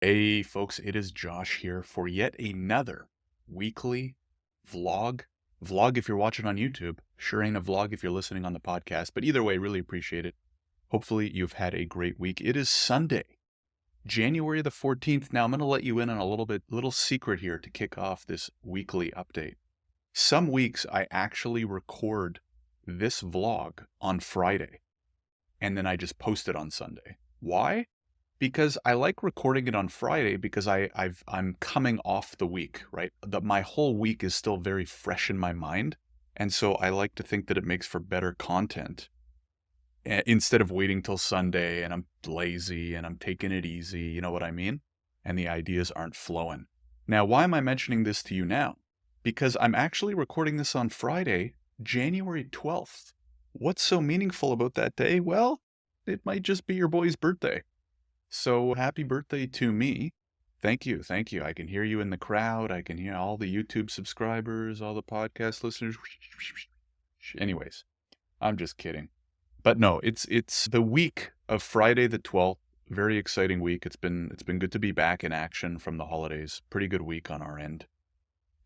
Hey folks, it is Josh here for yet another weekly vlog. Vlog if you're watching on YouTube. Sure ain't a vlog if you're listening on the podcast, but either way, really appreciate it. Hopefully you've had a great week. It is Sunday, January the 14th. Now I'm going to let you in on a little secret here to kick off this weekly update. Some weeks I actually record this vlog on Friday and then I just post it on Sunday. Why? Because I like recording it on Friday because I'm coming off the week, right? My whole week is still very fresh in my mind. And so I like to think that it makes for better content instead of waiting till Sunday and I'm lazy and I'm taking it easy. You know what I mean? And the ideas aren't flowing. Now, why am I mentioning this to you now? Because I'm actually recording this on Friday, January 12th. What's so meaningful about that day? Well, it might just be your boy's birthday. So happy birthday to me. Thank you. Thank you. I can hear you in the crowd. I can hear all the YouTube subscribers, all the podcast listeners. Anyways, I'm just kidding. But no, it's the week of Friday the 12th. Very exciting week. It's been good to be back in action from the holidays. Pretty good week on our end.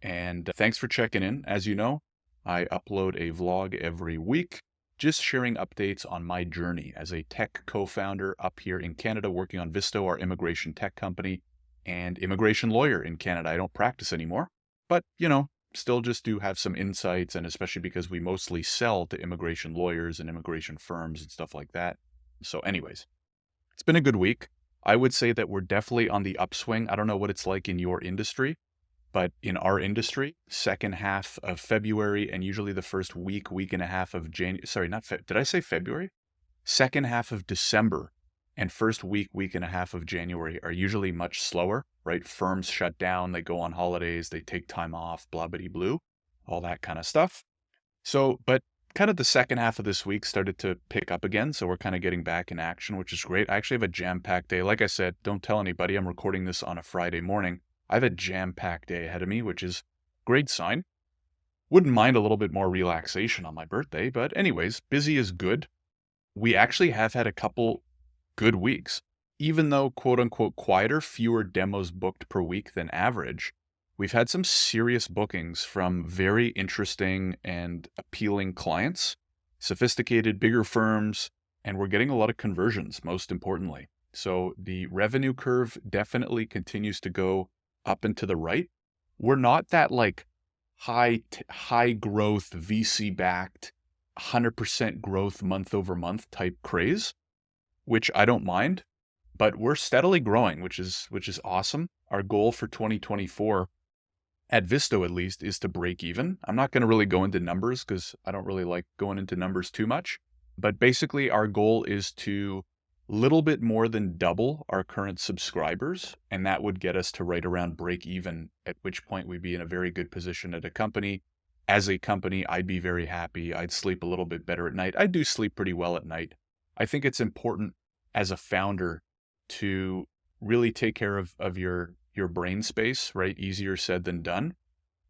And thanks for checking in. As you know, I upload a vlog every week, just sharing updates on my journey as a tech co-founder up here in Canada, working on Visto, our immigration tech company, and immigration lawyer in Canada. I don't practice anymore, but, still just do have some insights, and especially because we mostly sell to immigration lawyers and immigration firms and stuff like that. So anyways, it's been a good week. I would say that we're definitely on the upswing. I don't know what it's like in your industry, but in our industry, second half of February and usually the first week and a half of January, sorry, did I say February? Second half of December and first week and a half of January are usually much slower, right? Firms shut down, they go on holidays, they take time off, blah, bitty blue, all that kind of stuff. So, but kind of the second half of this week started to pick up again. So we're kind of getting back in action, which is great. I actually have a jam-packed day. Like I said, don't tell anybody. I'm recording this on a Friday morning. I have a jam-packed day ahead of me, which is a great sign. Wouldn't mind a little bit more relaxation on my birthday, but anyways, busy is good. We actually have had a couple good weeks. Even though quote-unquote quieter, fewer demos booked per week than average, we've had some serious bookings from very interesting and appealing clients, sophisticated, bigger firms, and we're getting a lot of conversions, most importantly. So the revenue curve definitely continues to go up and to the right. We're not that like high growth VC backed 100% growth month over month type craze, which I don't mind, but we're steadily growing, which is awesome. Our goal for 2024 at Visto at least is to break even. I'm not going to really go into numbers because I don't really like going into numbers too much, but basically our goal is to little bit more than double our current subscribers, and that would get us to right around break even, at which point we'd be in a very good position at a company. As a company, I'd be very happy. I'd sleep a little bit better at night. I do sleep pretty well at night. I think it's important as a founder to really take care of your brain space, right? Easier said than done.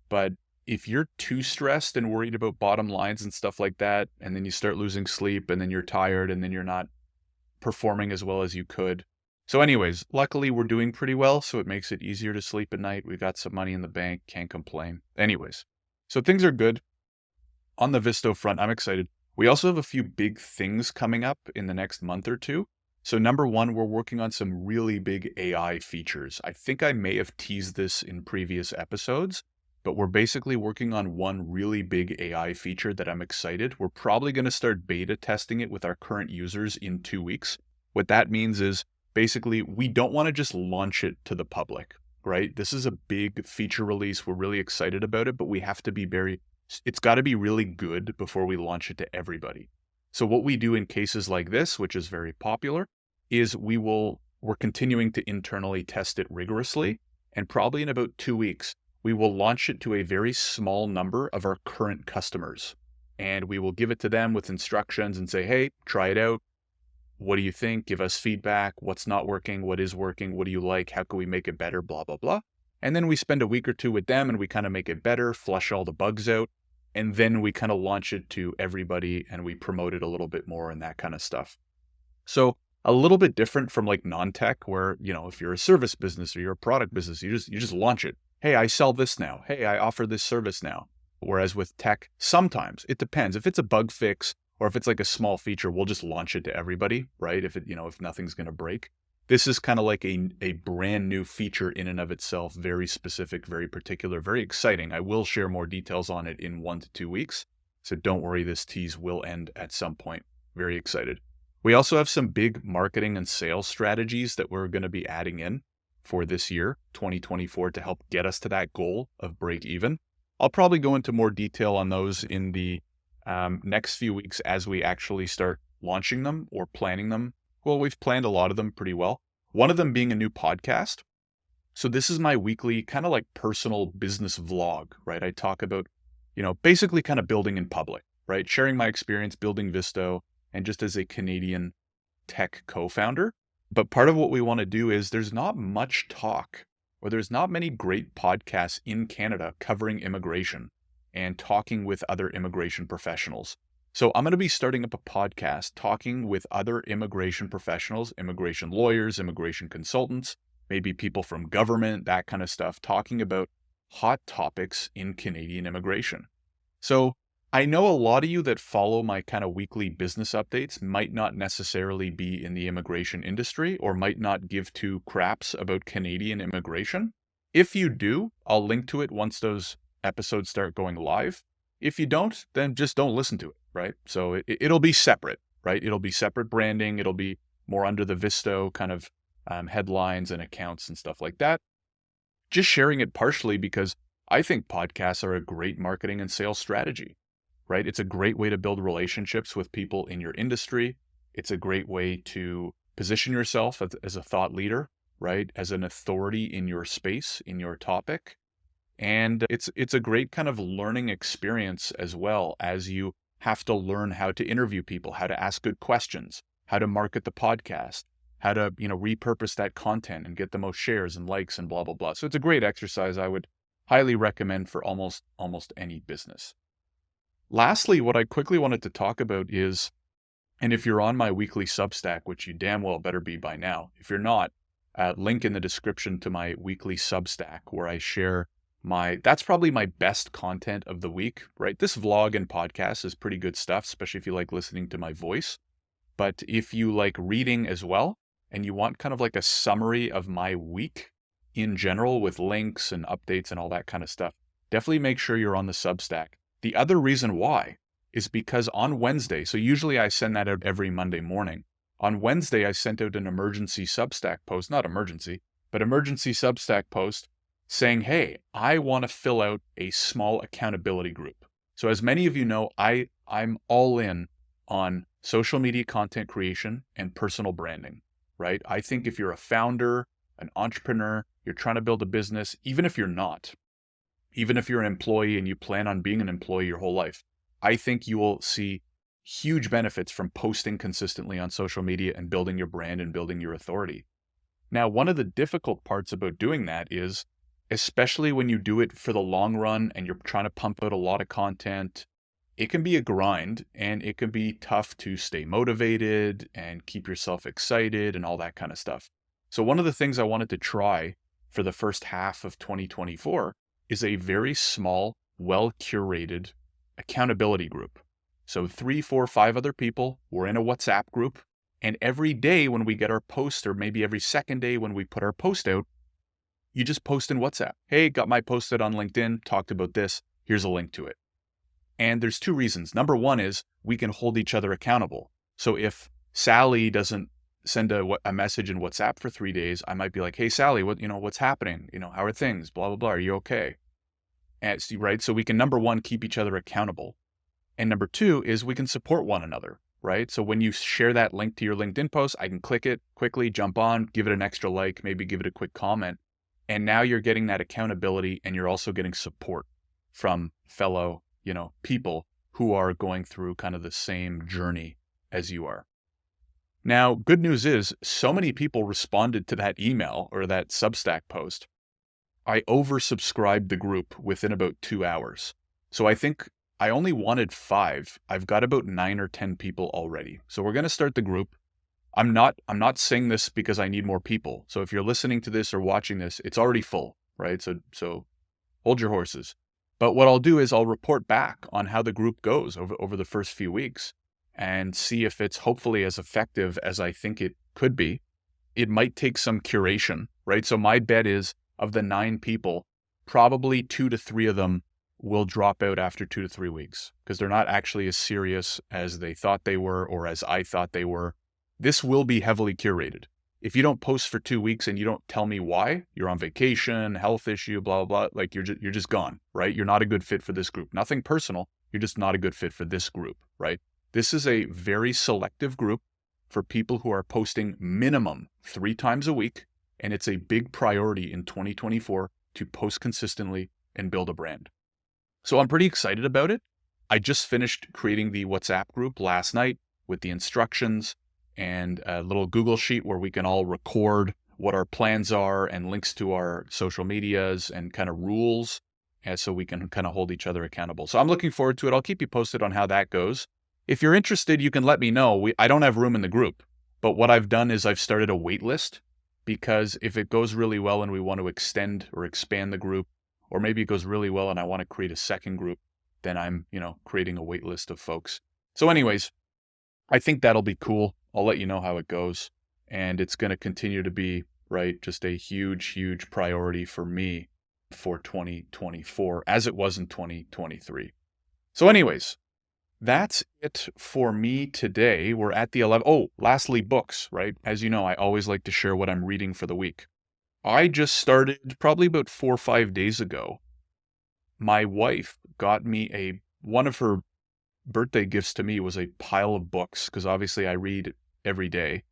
But if you're too stressed and worried about bottom lines and stuff like that, and then you start losing sleep and then you're tired and then you're not performing as well as you could. So anyways, luckily we're doing pretty well, so it makes it easier to sleep at night. We've got some money in the bank, can't complain. Anyways, so things are good. On the Visto front, I'm excited. We also have a few big things coming up in the next month or two. So number one, we're working on some really big AI features. I think I may have teased this in previous episodes, but we're basically working on one really big AI feature that I'm excited. We're probably going to start beta testing it with our current users in 2 weeks. What that means is basically we don't want to just launch it to the public, right? This is a big feature release. We're really excited about it, but we have to be it's got to be really good before we launch it to everybody. So what we do in cases like this, which is very popular, is we're continuing to internally test it rigorously, and probably in about 2 weeks, we will launch it to a very small number of our current customers. And we will give it to them with instructions and say, hey, try it out. What do you think? Give us feedback. What's not working? What is working? What do you like? How can we make it better? Blah, blah, blah. And then we spend a week or two with them and we kind of make it better, flush all the bugs out. And then we kind of launch it to everybody and we promote it a little bit more and that kind of stuff. So a little bit different from like non-tech where, if you're a service business or you're a product business, you just launch it. Hey, I sell this now. Hey, I offer this service now. Whereas with tech, sometimes it depends. If it's a bug fix or if it's like a small feature, we'll just launch it to everybody, right? If nothing's going to break. This is kind of like a brand new feature in and of itself, very specific, very particular, very exciting. I will share more details on it in 1 to 2 weeks. So don't worry, this tease will end at some point. Very excited. We also have some big marketing and sales strategies that we're going to be adding in for this year, 2024, to help get us to that goal of break even. I'll probably go into more detail on those in the next few weeks as we actually start launching them or planning them. Well, we've planned a lot of them pretty well. One of them being a new podcast. So this is my weekly kind of like personal business vlog, right? I talk about, basically kind of building in public, right? Sharing my experience building Visto and just as a Canadian tech co-founder. But part of what we want to do is there's not much talk or there's not many great podcasts in Canada covering immigration and talking with other immigration professionals. So I'm going to be starting up a podcast talking with other immigration professionals, immigration lawyers, immigration consultants, maybe people from government, that kind of stuff, talking about hot topics in Canadian immigration. So I know a lot of you that follow my kind of weekly business updates might not necessarily be in the immigration industry or might not give two craps about Canadian immigration. If you do, I'll link to it once those episodes start going live. If you don't, then just don't listen to it, right? So it'll be separate, right? It'll be separate branding. It'll be more under the Visto kind of headlines and accounts and stuff like that. Just sharing it partially because I think podcasts are a great marketing and sales strategy. Right? It's a great way to build relationships with people in your industry. It's a great way to position yourself as a thought leader, right? As an authority in your space, in your topic. And it's a great kind of learning experience as well as you have to learn how to interview people, how to ask good questions, how to market the podcast, how to, repurpose that content and get the most shares and likes and blah, blah, blah. So it's a great exercise I would highly recommend for almost any business. Lastly, what I quickly wanted to talk about is, and if you're on my weekly Substack, which you damn well better be by now, if you're not, link in the description to my weekly Substack where I share that's probably my best content of the week, right? This vlog and podcast is pretty good stuff, especially if you like listening to my voice. But if you like reading as well, and you want kind of like a summary of my week in general with links and updates and all that kind of stuff, definitely make sure you're on the Substack. The other reason why is because on Wednesday, so usually I send that out every Monday morning. On Wednesday, I sent out an emergency Substack post, not emergency, but emergency Substack post saying, hey, I want to fill out a small accountability group. So as many of you know, I'm all in on social media content creation and personal branding, right? I think if you're a founder, an entrepreneur, you're trying to build a business, even if you're not, even if you're an employee and you plan on being an employee your whole life, I think you will see huge benefits from posting consistently on social media and building your brand and building your authority. Now, one of the difficult parts about doing that is, especially when you do it for the long run and you're trying to pump out a lot of content, it can be a grind and it can be tough to stay motivated and keep yourself excited and all that kind of stuff. So one of the things I wanted to try for the first half of 2024 is a very small, well-curated accountability group. So 3, 4, 5 other people, we're in a WhatsApp group, and every day when we get our post, or maybe every second day when we put our post out, you just post in WhatsApp. Hey, got my post out on LinkedIn, talked about this, here's a link to it. And there's 2 reasons. Number 1 is we can hold each other accountable. So if Sally doesn't send a message in WhatsApp for 3 days, I might be like, hey, Sally, what's happening? How are things? Blah, blah, blah. Are you okay? And right. So we can, number 1, keep each other accountable. And number 2 is we can support one another, right? So when you share that link to your LinkedIn post, I can click it quickly, jump on, give it an extra like, maybe give it a quick comment. And now you're getting that accountability and you're also getting support from fellow, people who are going through kind of the same journey as you are. Now, good news is so many people responded to that email or that Substack post. I oversubscribed the group within about 2 hours. So I think I only wanted 5. I've got about 9 or 10 people already. So we're going to start the group. I'm not saying this because I need more people. So if you're listening to this or watching this, it's already full, right? So hold your horses. But what I'll do is I'll report back on how the group goes over the first few weeks and see if it's hopefully as effective as I think it could be. It might take some curation, right? So my bet is of the 9 people, probably 2 to 3 of them will drop out after 2 to 3 weeks because they're not actually as serious as they thought they were or as I thought they were. This will be heavily curated. If you don't post for 2 weeks and you don't tell me why, you're on vacation, health issue, blah, blah, blah, like you're just gone, right? You're not a good fit for this group. Nothing personal. You're just not a good fit for this group, right? This is a very selective group for people who are posting minimum 3 times a week. And it's a big priority in 2024 to post consistently and build a brand. So I'm pretty excited about it. I just finished creating the WhatsApp group last night with the instructions and a little Google sheet where we can all record what our plans are and links to our social medias and kind of rules, and so we can kind of hold each other accountable. So I'm looking forward to it. I'll keep you posted on how that goes. If you're interested, you can let me know. I don't have room in the group, but what I've done is I've started a wait list, because if it goes really well and we want to extend or expand the group, or maybe it goes really well and I want to create a second group, then I'm, creating a wait list of folks. So anyways, I think that'll be cool. I'll let you know how it goes. And it's going to continue to be, right, just a huge, huge priority for me for 2024, as it was in 2023. So anyways, that's it for me today. We're at the 11. Oh, lastly, books, right? As you know, I always like to share what I'm reading for the week. I just started probably about 4 or 5 days ago. My wife got me one of her birthday gifts to me was a pile of books, because obviously I read every day,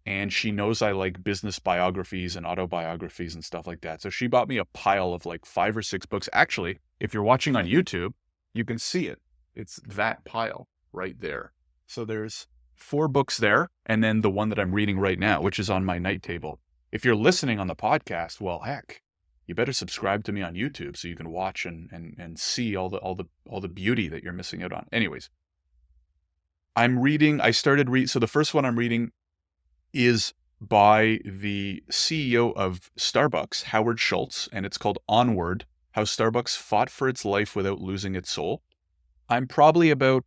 and she knows I like business biographies and autobiographies and stuff like that. So she bought me a pile of like 5 or 6 books. Actually, if you're watching on YouTube, you can see it. It's that pile right there. So there's 4 books there, and then the one that I'm reading right now, which is on my night table. If you're listening on the podcast, well, heck, you better subscribe to me on YouTube so you can watch and see all the beauty that you're missing out on. Anyways, so the first one I'm reading is by the CEO of Starbucks, Howard Schultz, and it's called Onward: How Starbucks Fought for Its Life Without Losing Its Soul. I'm probably about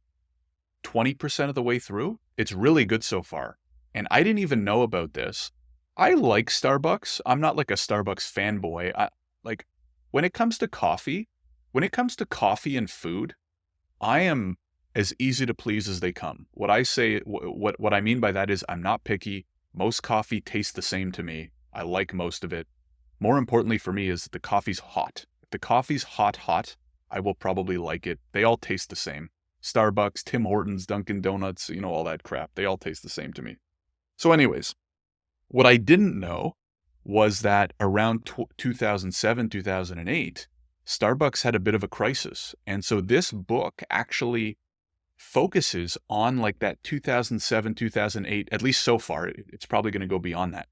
20% of the way through. It's really good so far. And I didn't even know about this. I like Starbucks. I'm not like a Starbucks fanboy. When it comes to coffee and food, I am as easy to please as they come. What I mean by that is I'm not picky. Most coffee tastes the same to me. I like most of it. More importantly for me is that the coffee's hot. If the coffee's hot, I will probably like it. They all taste the same. Starbucks, Tim Hortons, Dunkin' Donuts, all that crap. They all taste the same to me. So anyways, what I didn't know was that around 2007, 2008, Starbucks had a bit of a crisis. And so this book actually focuses on like that 2007, 2008, at least so far. It's probably going to go beyond that.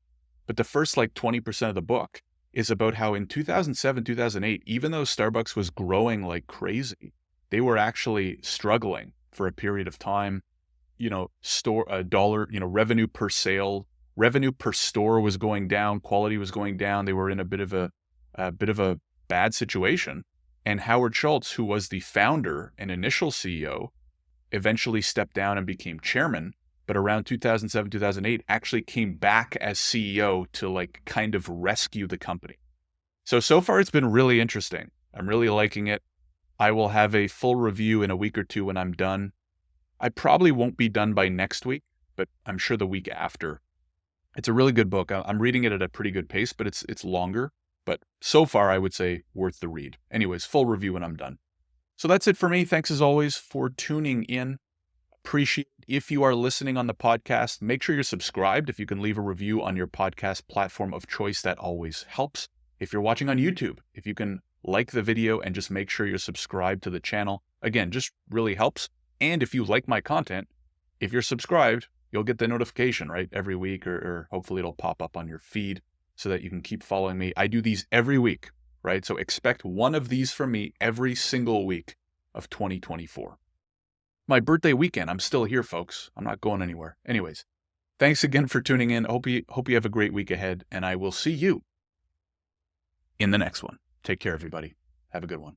But the first like 20% of the book is about how in 2007, 2008, even though Starbucks was growing like crazy, they were actually struggling for a period of time. Revenue per sale, revenue per store was going down, quality was going down. They were in a bit of a bad situation. And Howard Schultz, who was the founder and initial CEO, eventually stepped down and became chairman. But around 2007, 2008, actually came back as CEO to like kind of rescue the company. So far it's been really interesting. I'm really liking it. I will have a full review in a week or two when I'm done. I probably won't be done by next week, but I'm sure the week after. It's a really good book. I'm reading it at a pretty good pace, but it's longer. But so far, I would say worth the read. Anyways, full review when I'm done. So that's it for me. Thanks as always for tuning in. Appreciate if you are listening on the podcast. Make sure you're subscribed. If you can leave a review on your podcast platform of choice, that always helps. If you're watching on YouTube, if you can like the video and just make sure you're subscribed to the channel, again, just really helps. And if you like my content, if you're subscribed, you'll get the notification, right, every week, or hopefully it'll pop up on your feed so that you can keep following me. I do these every week, right? So expect one of these from me every single week of 2024. My birthday weekend, I'm still here, folks. I'm not going anywhere. Anyways, Thanks again for tuning in. Hope you have a great week ahead, and I will see you in the next one. Take care, everybody. Have a good one.